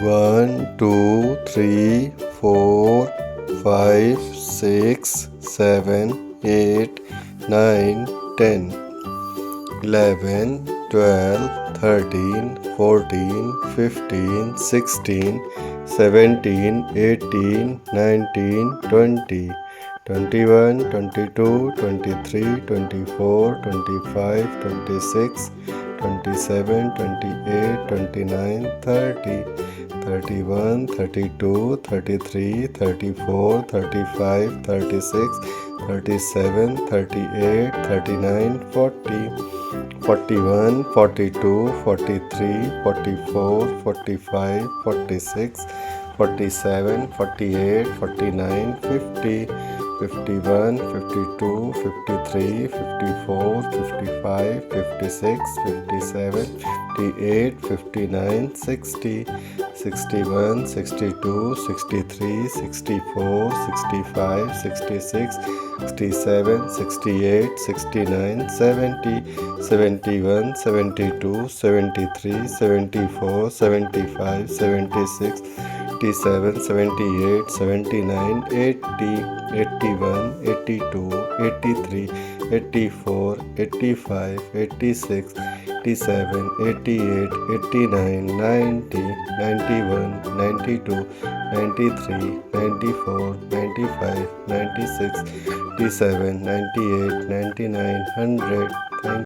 1, 2, 3, 4, 5, 6, 7, 8, 9, 10, 11, 12, 13, 14, 15, 16, 17, 18, 19, 20, 21, 22, 23, 24, 25, 26, 27, 28, 29, 30, 31, 32, 33, 34, 35, 36, 37, 38, 39, 40, 41, 42, 43, 44, 45, 46, 47, 48, 49, 50, 51, 52, 53, 54, 55, 56, 57, 58, 59, 60, 61, 62, 63, 64, 65, 66, 67, 68, 69, 70, 71, 72, 73, 74, 75, 76, 87, 78, 79, 80, 81, 82, 83, 84, 85, 86, 87, 88, 89, 90, 91, 92, 93, 94, 95, 96, 97, 98, 99, 100,